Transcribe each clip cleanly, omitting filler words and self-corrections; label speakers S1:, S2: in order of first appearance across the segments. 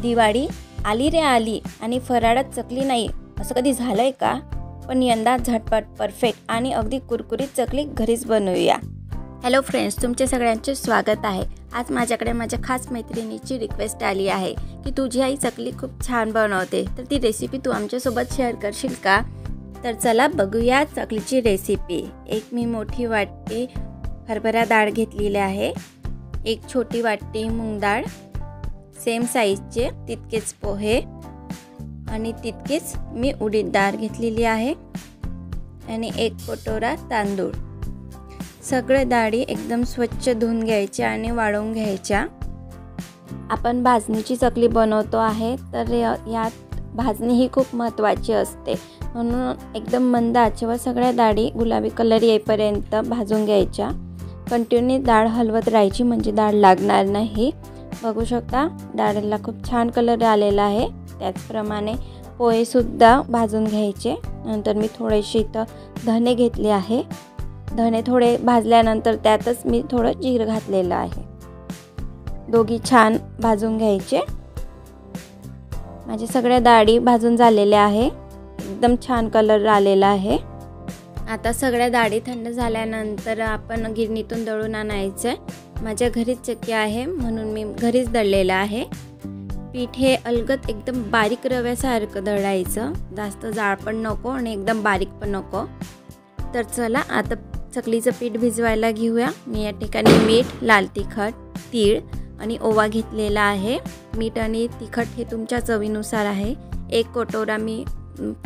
S1: दिवाळी आली रे आली आणि फराळात चकली नाही असं कधी झालंय का? पण यंदा झटपट परफेक्ट आणि अगदी कुरकुरीत चकली घरीच बनवूया। हॅलो फ्रेंड्स, तुमचे सगळ्यांचे स्वागत आहे। आज माझ्याकडे माझ्या खास मैत्रिणीची रिक्वेस्ट आली आहे की तुझी आई चकली खूप छान बनवते, तर ती रेसिपी तू आमच्यासोबत शेअर करशील का? तर चला बघूया चकलीची रेसिपी। एक मी मोठी वाटी हरभरा डाळ घेतलेली आहे, एक छोटी वाटी मूग डाळ, सेम साइजचे तितकेच पोहे आणि तितकेच मी उडीद डाळ घेतलेली आहे आणि एक कटोरा तांदूळ। सगळे डाळी एकदम स्वच्छ धुवून घ्यायच्या आणि वाळवून घ्यायच्या। आपण भाजणीची चकली बनवतो आहे, तर यात भाजणी ही खूप महत्त्वाची असते, म्हणून एकदम मंद आचेवर सगळ्या डाळी गुलाबी कलर येईपर्यंत भाजून घ्यायच्या। कंटिन्यू डाळ हलवत राहायची म्हणजे डाळ लागणार नाही। बघू शकता डाळीला खूप छान कलर आलेला आहे। त्याचप्रमाणे पोहे सुद्धा भाजून घ्यायचे। नंतर मी थोडेसे इथं धने घेतले आहे। धने थोडे भाजल्यानंतर त्यातच मी थोडं जीर घातलेलं आहे। दोघी छान भाजून घ्यायचे। माझे सगळ्या डाळी भाजून झालेल्या आहे, एकदम छान कलर आलेला आहे। आता सगळ्या डाळी थंड झाल्यानंतर आपण गिरणीतून दळून आणायचं। माझ्या घरीच चक्की आहे म्हणून मी घरीच दळलेलं आहे। पीठ हे अलगद एकदम बारीक रव्यासारखं दळायचं, जास्त जाड पण नको आणि एकदम बारीक पण नको। तर चला आता चकलीचं पीठ भिजवायला घेऊया। मी या ठिकाणी मीठ, लाल तिखट, तीळ आणि ओवा घेतलेला आहे। मीठ आणि तिखट हे तुमच्या चवीनुसार आहे। एक कटोरा मी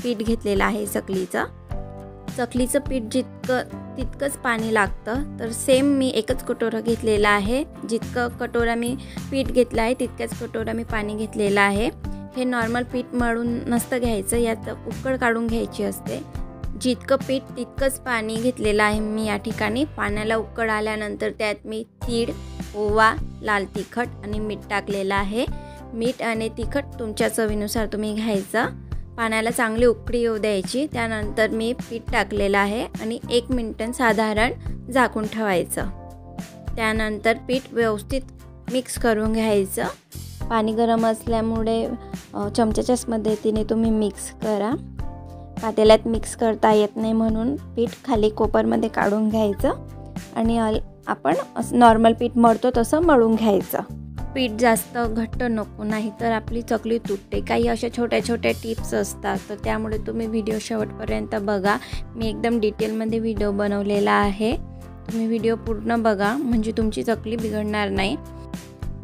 S1: पीठ घेतलेला आहे चकलीचं। चकलीचं पीठ तितकंच पाणी लागतं, तर सेम मी एकच कटोरा घेतलेला आहे। जितकं कटोरा मी पीठ घेतलं आहे तितक्याच कटोरा मी पाणी घेतलेलं आहे। हे नॉर्मल पीठ मळून नसतं घ्यायचं, यात उकळ काढून घ्यायची असते। जितकं पीठ तितकंच पाणी घेतलेलं आहे मी या ठिकाणी। पाण्याला उकळ आल्यानंतर त्यात मी तीळ, ओवा, लाल तिखट आणि मीठ टाकलेलं आहे। मीठ आणि तिखट तुमच्या चवीनुसार तुम्ही घ्यायचं। पाण्याला चांगली उकळी येऊ द्यायची। त्यानंतर मी पीठ टाकलेलं आहे आणि 1 मिनिट साधारण झाकून ठेवायचं। त्यानंतर पीठ व्यवस्थित मिक्स करून घ्यायचं। पाणी गरम असल्यामुळे चमच्याच्याच मदतीने तुम्ही मिक्स करा। पातेल्यात मिक्स करता येत नाही म्हणून पीठ खाली कोपरमध्ये काढून घ्यायचं आणि आपण नॉर्मल पीठ मळतो तसं मळून घ्यायचं। पीठ जास्त घट्ट नको, नाही तर आपली चकली तुटते। काही अशा छोट्या छोट्या टिप्स असतात, तर त्यामुळे तुम्ही व्हिडिओ शेवटपर्यंत बघा। मी एकदम डिटेलमध्ये व्हिडिओ बनवलेला आहे, तुम्ही व्हिडिओ पूर्ण बघा म्हणजे तुमची चकली बिघडणार नाही।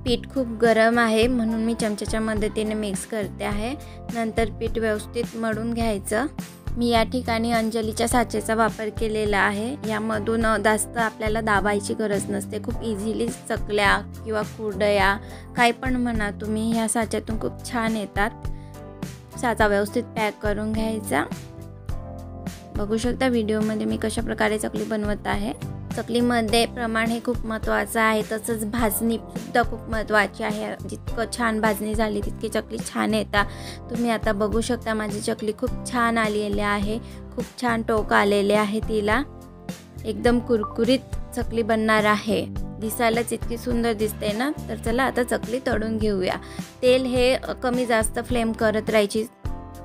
S1: पीठ खूप गरम आहे म्हणून मी चमच्याच्या मदतीने मिक्स करते आहे। नंतर पीठ व्यवस्थित मळून घ्यायचं। मी या ठिकाणी अंजलीच्या साचेचा वापर केलेला आहे। यामधून जास्त आपल्याला दाबायची गरज नसते, खूप इझिली चकल्या किंवा कुरडया काय पण म्हणा तुम्ही, ह्या साच्यातून खूप छान येतात। साचा व्यवस्थित पॅक करून घ्यायचा। बघू शकता व्हिडिओमध्ये मी कशा प्रकारे चकली बनवत आहे। चकलीमध्ये प्रमाण हे खूप महत्त्वाचं आहे, तसंच भाजणी सुद्धा खूप महत्त्वाची आहे। जितकं छान भाजणी झाली तितकी चकली छान येतात। तुम्ही आता बघू शकता माझी चकली खूप छान आलेली आहे, खूप छान टोक आलेले आहे तिला। एकदम कुरकुरीत चकली बनणार आहे। दिसायलाच इतकी सुंदर दिसते ना। तर चला आता चकली तळून घेऊया। तेल हे कमी जास्त फ्लेम करत राहायची,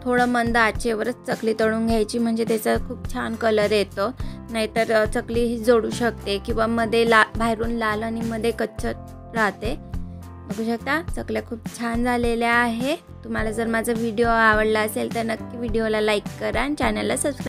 S1: थोडं मंद आचेवरच चकली तळून घ्यायची म्हणजे त्याचा खूप छान कलर येतो। नाहीतर चकली ही जोडू शकते किंवा मध्ये बाहेरून लाल आणि मध्ये कच्चं राहते। बघू शकता चकल्या खूप छान झालेल्या आहे। तुम्हाला जर माझा व्हिडिओ आवडला असेल तर नक्की व्हिडिओला लाईक करा आणि चॅनलला सबस्क्राईब